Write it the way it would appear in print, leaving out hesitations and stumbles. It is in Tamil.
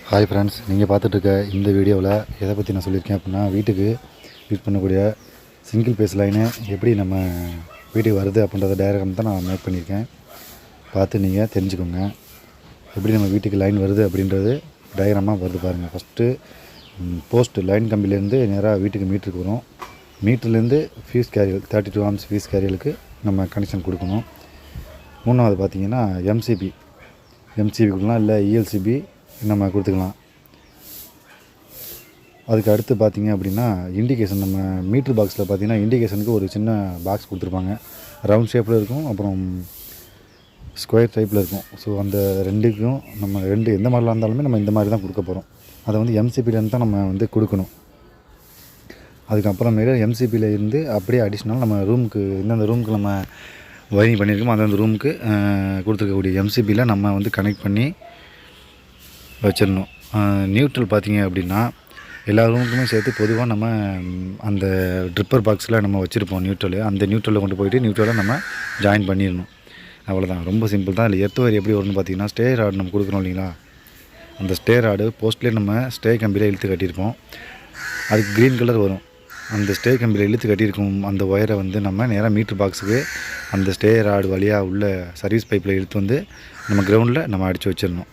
ஹாய் ஃப்ரெண்ட்ஸ், நீங்கள் பார்த்துட்ருக்க இந்த வீடியோவில் எதை பற்றி நான் சொல்லியிருக்கேன் அப்படின்னா, வீட்டுக்கு யூஸ் பண்ணக்கூடிய சிங்கிள் பேஸ் லைனு எப்படி நம்ம வீட்டுக்கு வருது அப்படின்றத டயக்ராம் தான் நான் மேக் பண்ணியிருக்கேன். பார்த்து நீங்கள் தெரிஞ்சுக்கோங்க. எப்படி நம்ம வீட்டுக்கு லைன் வருது அப்படின்றது டயக்ராமாக வருது பாருங்கள். ஃபஸ்ட்டு போஸ்ட் லைன் கம்பிலேருந்து நேராக வீட்டுக்கு மீட்டருக்கு வரும். மீட்டர்லேருந்து ஃபியூஸ் கேரியல் 32 ஆம்ஸ் ஃபியூஸ் கேரியலுக்கு நம்ம கனெக்ஷன் கொடுக்கணும். மூணாவது பார்த்திங்கன்னா எம்சிபி கொடுக்கலாம், இல்லை இஎல்சிபி நம்ம கொடுத்துக்கலாம். அதுக்கு அடுத்து பார்த்திங்க அப்படின்னா இண்டிகேஷன், நம்ம மீட்ரு பாக்ஸில் பார்த்திங்கன்னா இண்டிகேஷனுக்கு ஒரு சின்ன பாக்ஸ் கொடுத்துருப்பாங்க. ரவுண்ட் ஷேப்பில் இருக்கும், அப்புறம் ஸ்கொயர் டைப்பில் இருக்கும். ஸோ அந்த ரெண்டுக்கும் நம்ம எந்த மாதிரிலாம் இருந்தாலுமே நம்ம இந்த மாதிரி தான் கொடுக்க போகிறோம். அதை வந்து எம்சிபிலேருந்து தான் நம்ம வந்து கொடுக்கணும். அதுக்கப்புறமேலே எம்சிபியில் இருந்து அப்படியே அடிஷ்னல் நம்ம ரூமுக்கு, எந்தெந்த ரூமுக்கு நம்ம வயரிங் பண்ணியிருக்கோமோ அந்தந்த ரூமுக்கு கொடுத்துருக்கக்கூடிய எம்சிபியில் நம்ம வந்து கனெக்ட் பண்ணி வச்சிடணும். நியூட்ரல் பார்த்திங்க அப்படின்னா எல்லா ரூமுக்குமே சேர்த்து பொதுவாக நம்ம அந்த ட்ரிப்பர் பாக்ஸில் நம்ம வச்சுருப்போம் நியூட்ரலு. அந்த நியூட்ரலில் கொண்டு போயிட்டு நியூட்ரலை நம்ம ஜாயின் பண்ணிடணும். அவ்வளோதான், ரொம்ப சிம்பிள் தான். இல்லை எர்த் ஒயர் எப்படி வரும்னு பார்த்திங்கன்னா, ஸ்டே ராடு நம்ம கொடுக்குறோம் இல்லைங்களா, அந்த ஸ்டே ராடு போஸ்ட்லேயே நம்ம ஸ்டே கம்பியில் இழுத்து கட்டியிருப்போம். அதுக்கு க்ரீன் கலர் வரும். அந்த ஸ்டே கம்பியில் இழுத்து கட்டியிருக்கும் அந்த ஒயரை வந்து நம்ம நேராக மீட்ரு பாக்ஸுக்கு அந்த ஸ்டே ராடு வழியாக உள்ள சர்வீஸ் பைப்பில் இழுத்து வந்து நம்ம கிரவுண்டில் நம்ம அடித்து வச்சிடணும்.